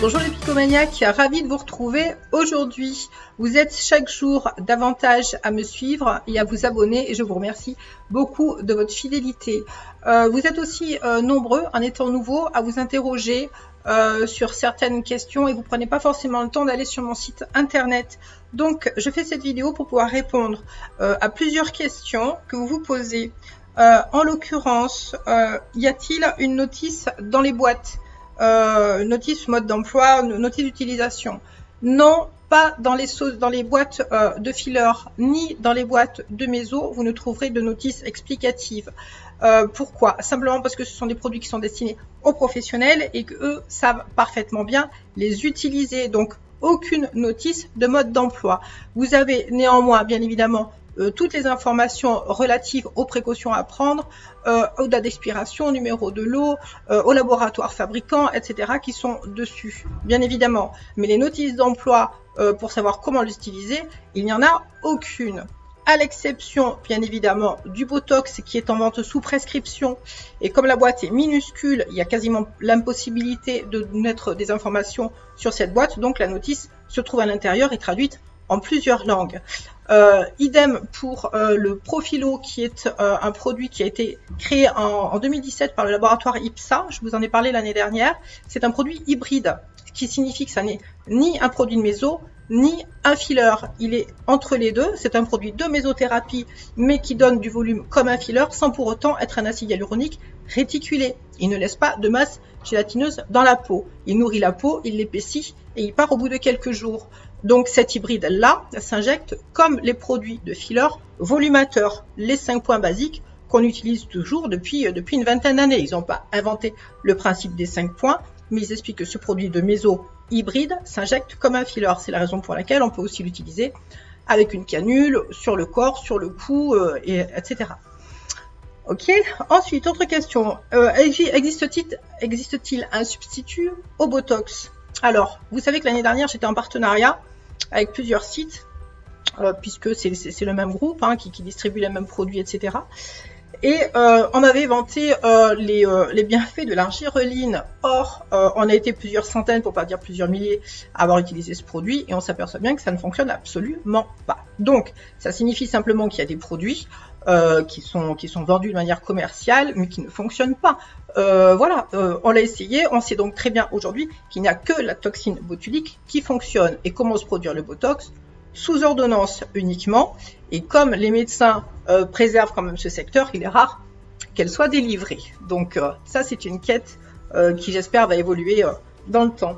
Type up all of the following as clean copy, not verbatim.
Bonjour les picomaniaques, ravi de vous retrouver aujourd'hui. Vous êtes chaque jour davantage à me suivre et à vous abonner et je vous remercie beaucoup de votre fidélité. Vous êtes aussi nombreux, en étant nouveaux, à vous interroger sur certaines questions et vous prenez pas forcément le temps d'aller sur mon site internet. Donc je fais cette vidéo pour pouvoir répondre à plusieurs questions que vous vous posez. En l'occurrence, y a-t-il une notice dans les boîtes? Notice mode d'emploi, notice d'utilisation. Non, pas dans les boîtes de filler ni dans les boîtes de méso, vous ne trouverez de notice explicative. Pourquoi? Simplement parce que ce sont des produits qui sont destinés aux professionnels et qu'eux savent parfaitement bien les utiliser. Donc, aucune notice de mode d'emploi. Vous avez néanmoins, bien évidemment, toutes les informations relatives aux précautions à prendre, aux dates d'expiration, au numéro de lot, au laboratoire fabricant, etc. qui sont dessus, bien évidemment. Mais les notices d'emploi pour savoir comment l'utiliser, il n'y en a aucune. À l'exception, bien évidemment, du Botox qui est en vente sous prescription. Et comme la boîte est minuscule, il y a quasiment l'impossibilité de mettre des informations sur cette boîte. Donc la notice se trouve à l'intérieur et traduite en plusieurs langues. Idem pour le Profilo qui est un produit qui a été créé en 2017 par le laboratoire IPSA. Je vous en ai parlé l'année dernière. C'est un produit hybride, ce qui signifie que ça n'est ni un produit de méso, ni un filler. Il est entre les deux. C'est un produit de mésothérapie, mais qui donne du volume comme un filler, sans pour autant être un acide hyaluronique réticulé. Il ne laisse pas de masse gélatineuse dans la peau. Il nourrit la peau, il l'épaissit et il part au bout de quelques jours. Donc cet hybride-là s'injecte comme les produits de filler volumateurs, les 5 points basiques qu'on utilise toujours depuis une vingtaine d'années. Ils n'ont pas inventé le principe des 5 points, mais ils expliquent que ce produit de méso hybride s'injecte comme un filler. C'est la raison pour laquelle on peut aussi l'utiliser avec une canule, sur le corps, sur le cou, etc. Ok. Ensuite, autre question. Existe-t-il un substitut au Botox? Alors, vous savez que l'année dernière, j'étais en partenariat avec plusieurs sites, puisque c'est le même groupe qui distribue les mêmes produits, etc. Et on avait vanté les bienfaits de l'argireline. Or, on a été plusieurs centaines, pour pas dire plusieurs milliers, à avoir utilisé ce produit, et on s'aperçoit bien que ça ne fonctionne absolument pas. Donc, ça signifie simplement qu'il y a des produits qui sont vendus de manière commerciale, mais qui ne fonctionnent pas. Voilà, on l'a essayé, on sait donc très bien aujourd'hui qu'il n'y a que la toxine botulique qui fonctionne. Et comment se produire le Botox? Sous ordonnance uniquement, et comme les médecins préservent quand même ce secteur, il est rare qu'elle soit délivrée. Donc ça, c'est une quête qui, j'espère, va évoluer dans le temps.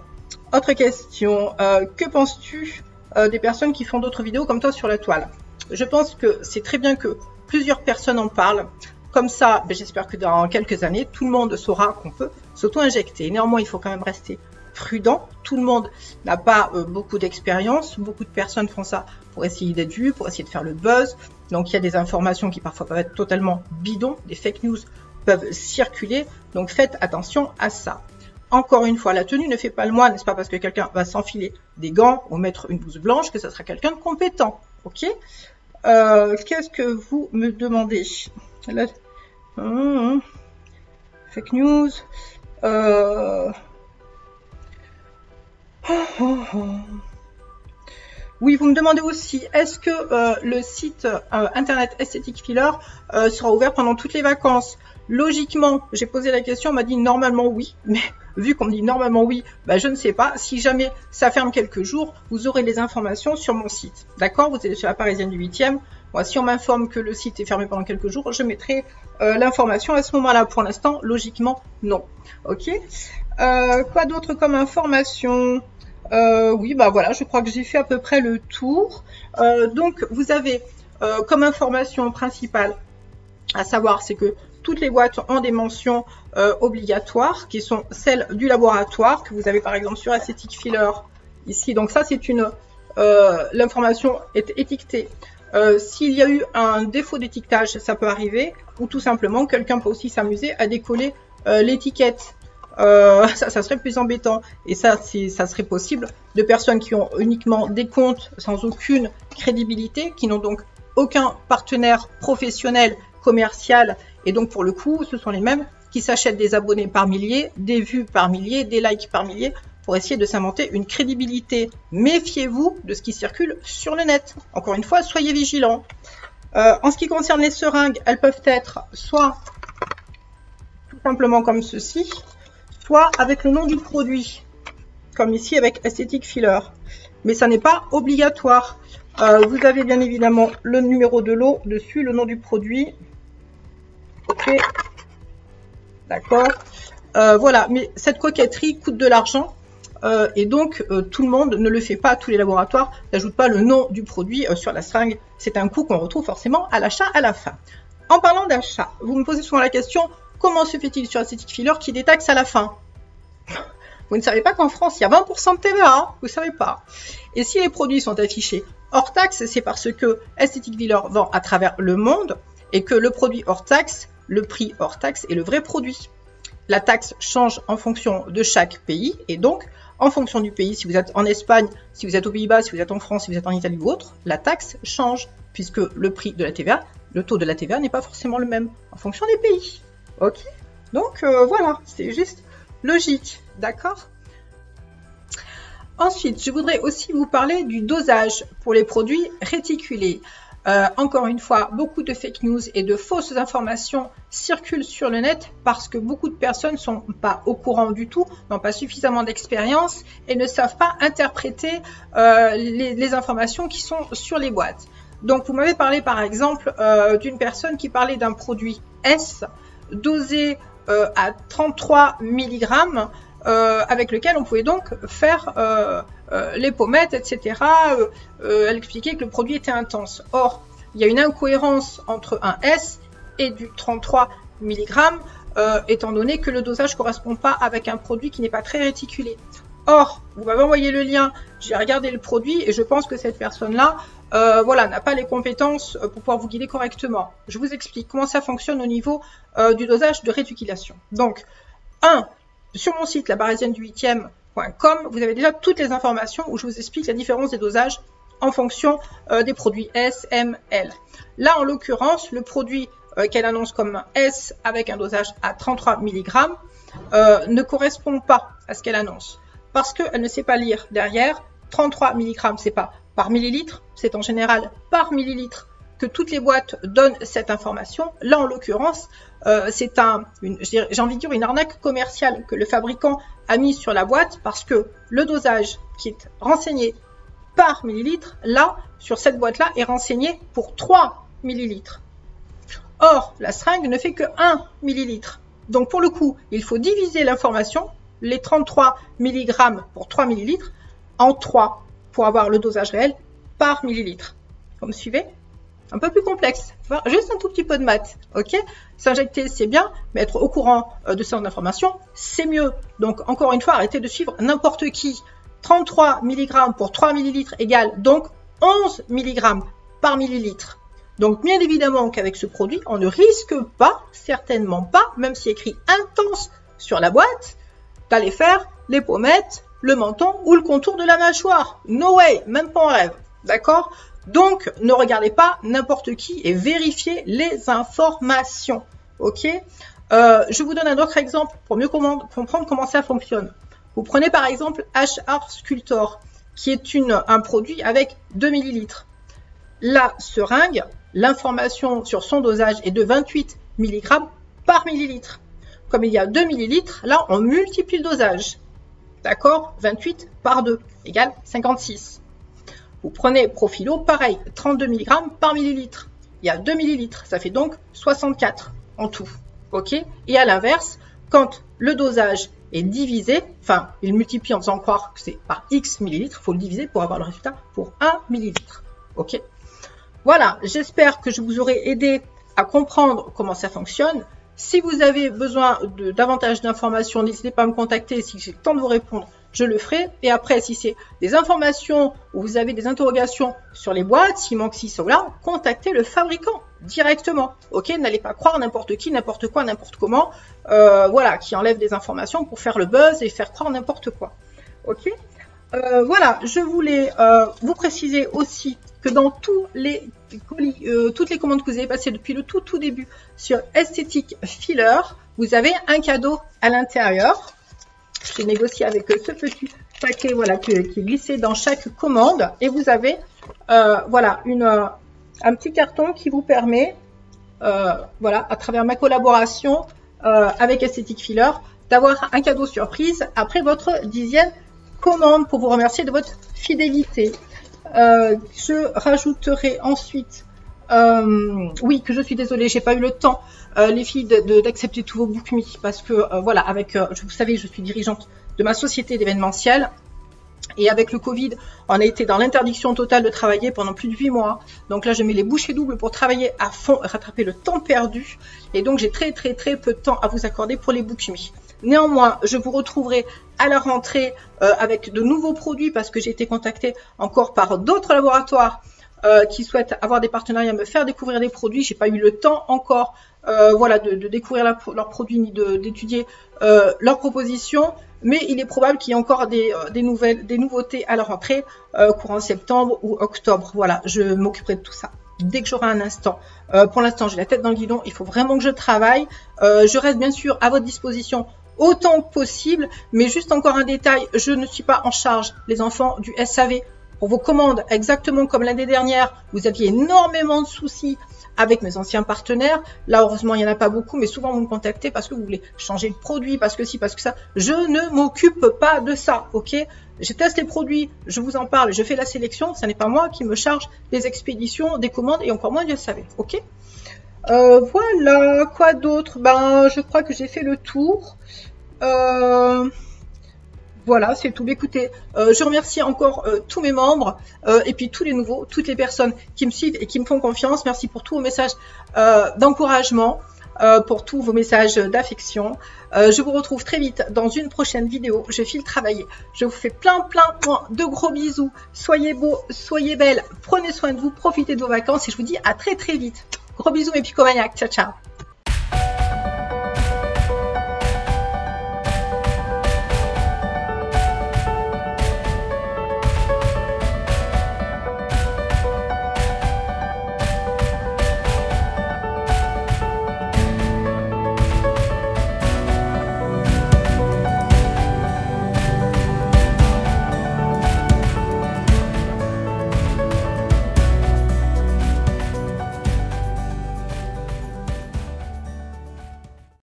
Autre question, que penses-tu des personnes qui font d'autres vidéos comme toi sur la toile? Je pense que c'est très bien que plusieurs personnes en parlent. Comme ça, j'espère que dans quelques années, tout le monde saura qu'on peut s'auto-injecter. Néanmoins, il faut quand même rester prudent. Tout le monde n'a pas beaucoup d'expérience. Beaucoup de personnes font ça pour essayer d'être vues, pour essayer de faire le buzz. Donc, il y a des informations qui parfois peuvent être totalement bidons. Des fake news peuvent circuler. Donc, faites attention à ça. Encore une fois, la tenue ne fait pas le moine. N'est-ce pas parce que quelqu'un va s'enfiler des gants ou mettre une blouse blanche que ça sera quelqu'un de compétent. Ok. Qu'est-ce que vous me demandez? Là, fake news. Oui, vous me demandez aussi, est-ce que le site internet Esthétique Filler sera ouvert pendant toutes les vacances? Logiquement, j'ai posé la question, on m'a dit normalement oui, mais vu qu'on me dit normalement oui, je ne sais pas. Si jamais ça ferme quelques jours, vous aurez les informations sur mon site. D'accord? Vous êtes sur la Parisienne du 8e. Moi, si on m'informe que le site est fermé pendant quelques jours, je mettrai l'information à ce moment-là. Pour l'instant, logiquement, non. Ok? Quoi d'autre comme information? Oui, voilà, je crois que j'ai fait à peu près le tour. Donc, vous avez comme information principale à savoir, c'est que toutes les boîtes ont des mentions obligatoires qui sont celles du laboratoire que vous avez par exemple sur Esthétique Filler ici. Donc ça, c'est l'information est étiquetée. S'il y a eu un défaut d'étiquetage, ça peut arriver, ou tout simplement quelqu'un peut aussi s'amuser à décoller l'étiquette. Ça serait plus embêtant, et ça serait possible de personnes qui ont uniquement des comptes sans aucune crédibilité, qui n'ont donc aucun partenaire professionnel, commercial, et donc pour le coup ce sont les mêmes qui s'achètent des abonnés par milliers, des vues par milliers, des likes par milliers pour essayer de s'inventer une crédibilité. Méfiez-vous de ce qui circule sur le net. Encore une fois, soyez vigilants. En ce qui concerne les seringues, elles peuvent être soit tout simplement comme ceci, soit avec le nom du produit, comme ici avec Aesthetic Filler. Mais ça n'est pas obligatoire. Vous avez bien évidemment le numéro de lot dessus, le nom du produit. Ok, d'accord. Voilà, mais cette coquetterie coûte de l'argent. Et donc, tout le monde ne le fait pas, tous les laboratoires n'ajoutent pas le nom du produit sur la seringue. C'est un coût qu'on retrouve forcément à l'achat à la fin. En parlant d'achat, vous me posez souvent la question, comment se fait-il sur Aesthetic Filler qu'il y ait des taxes à la fin? Vous ne savez pas qu'en France, il y a 20% de TVA, vous ne savez pas. Et si les produits sont affichés hors taxe, c'est parce que Aesthetic Filler vend à travers le monde et que le produit hors taxe, le prix hors taxe est le vrai produit. La taxe change en fonction de chaque pays et donc, en fonction du pays, si vous êtes en Espagne, si vous êtes aux Pays-Bas, si vous êtes en France, si vous êtes en Italie ou autre, la taxe change puisque le prix de la TVA, le taux de la TVA n'est pas forcément le même en fonction des pays. Ok? Donc voilà, c'est juste logique, d'accord? Ensuite, je voudrais aussi vous parler du dosage pour les produits réticulés. Encore une fois, beaucoup de fake news et de fausses informations circulent sur le net parce que beaucoup de personnes ne sont pas au courant du tout, n'ont pas suffisamment d'expérience et ne savent pas interpréter les informations qui sont sur les boîtes. Donc, vous m'avez parlé par exemple d'une personne qui parlait d'un produit S dosé à 33 mg avec lequel on pouvait donc faire les pommettes, etc. Elle expliquait que le produit était intense. Or, il y a une incohérence entre un S et du 33 mg, étant donné que le dosage ne correspond pas avec un produit qui n'est pas très réticulé. Or, vous m'avez envoyé le lien, j'ai regardé le produit et je pense que cette personne-là voilà, n'a pas les compétences pour pouvoir vous guider correctement. Je vous explique comment ça fonctionne au niveau du dosage de réticulation. Donc, sur mon site, labarrésienne-du-8e.com, vous avez déjà toutes les informations où je vous explique la différence des dosages en fonction des produits S, M, L. Là, en l'occurrence, le produit qu'elle annonce comme S avec un dosage à 33 mg ne correspond pas à ce qu'elle annonce parce qu'elle ne sait pas lire derrière. 33 mg, c'est pas par millilitre, c'est en général par millilitre que toutes les boîtes donnent cette information. Là, en l'occurrence, c'est j'ai envie de dire une arnaque commerciale que le fabricant a mis sur la boîte parce que le dosage qui est renseigné par millilitre, là, sur cette boîte-là, est renseigné pour 3 millilitres. Or, la seringue ne fait que 1 millilitre. Donc, pour le coup, il faut diviser l'information, les 33 mg pour 3 millilitres, en 3 pour avoir le dosage réel par millilitre. Vous me suivez? Un peu plus complexe, juste un tout petit peu de maths, ok? S'injecter, c'est bien, mais être au courant de ces informations, c'est mieux. Donc, encore une fois, arrêtez de suivre n'importe qui. 33 mg pour 3 ml égale donc 11 mg par millilitre. Donc, bien évidemment qu'avec ce produit, on ne risque pas, certainement pas, même s'il est écrit intense sur la boîte, d'aller faire les pommettes, le menton ou le contour de la mâchoire. No way, même pas en rêve, d'accord? Donc, ne regardez pas n'importe qui et vérifiez les informations, ok? Je vous donne un autre exemple pour mieux comprendre comment ça fonctionne. Vous prenez par exemple HR Sculptor, qui est un produit avec 2 ml. La seringue, l'information sur son dosage est de 28 mg par millilitre. Comme il y a 2 ml, là, on multiplie le dosage. D'accord? 28 par 2 égale 56. Vous prenez Profilo, pareil, 32 mg par millilitre. Il y a 2 ml, ça fait donc 64 en tout. Ok? Et à l'inverse, quand le dosage est divisé, enfin, il multiplie en faisant croire que c'est par X millilitres, il faut le diviser pour avoir le résultat pour 1 millilitre. Ok? Voilà, j'espère que je vous aurai aidé à comprendre comment ça fonctionne. Si vous avez besoin de davantage d'informations, n'hésitez pas à me contacter. Si j'ai le temps de vous répondre, je le ferai. Et après, si c'est des informations ou vous avez des interrogations sur les boîtes, s'il manque ci, cela, contactez le fabricant directement. Ok, n'allez pas croire n'importe qui, n'importe quoi, n'importe comment, voilà, qui enlève des informations pour faire le buzz et faire croire n'importe quoi. Ok, voilà, je voulais vous préciser aussi que dans tous les colis, toutes les commandes que vous avez passées depuis le tout début sur Aesthetic Filler, vous avez un cadeau à l'intérieur. J'ai négocié avec ce petit paquet, voilà, qui est glissé dans chaque commande. Et vous avez, voilà, un petit carton qui vous permet, voilà, à travers ma collaboration avec Aesthetic Filler, d'avoir un cadeau surprise après votre 10e commande pour vous remercier de votre fidélité. Je rajouterai ensuite, oui, que je suis désolée, j'ai pas eu le temps, les filles, d'accepter tous vos Book Me parce que voilà, avec, vous savez, je suis dirigeante de ma société d'événementiel. Et avec le Covid, on a été dans l'interdiction totale de travailler pendant plus de 8 mois. Donc là, je mets les bouchées doubles pour travailler à fond, rattraper le temps perdu. Et donc, j'ai très peu de temps à vous accorder pour les Book Me. Néanmoins, je vous retrouverai à la rentrée avec de nouveaux produits parce que j'ai été contactée encore par d'autres laboratoires qui souhaitent avoir des partenariats, me faire découvrir des produits. J'ai pas eu le temps encore voilà, de découvrir leurs produits ni d'étudier leurs propositions. Mais il est probable qu'il y ait encore des nouveautés à la rentrée, courant septembre ou octobre. Voilà, je m'occuperai de tout ça dès que j'aurai un instant. Pour l'instant, j'ai la tête dans le guidon. Il faut vraiment que je travaille. Je reste bien sûr à votre disposition autant que possible. Mais juste encore un détail, je ne suis pas en charge, les enfants, du SAV. Pour vos commandes, exactement comme l'année dernière, vous aviez énormément de soucis avec mes anciens partenaires. Là, heureusement, il n'y en a pas beaucoup, mais souvent, vous me contactez parce que vous voulez changer de produit, parce que si, parce que ça. Je ne m'occupe pas de ça, ok? Je teste les produits, je vous en parle, je fais la sélection. Ce n'est pas moi qui me charge des expéditions, des commandes et encore moins du SAV, ok? Voilà, quoi d'autre? Ben, je crois que j'ai fait le tour. Voilà, c'est tout. Écoutez, je remercie encore tous mes membres et puis tous les nouveaux, toutes les personnes qui me suivent et qui me font confiance. Merci pour tous vos messages d'encouragement, pour tous vos messages d'affection. Je vous retrouve très vite dans une prochaine vidéo. Je file travailler. Je vous fais plein de gros bisous. Soyez beaux, soyez belles. Prenez soin de vous, profitez de vos vacances et je vous dis à très vite. Gros bisous mes picomaniacs. Ciao, ciao.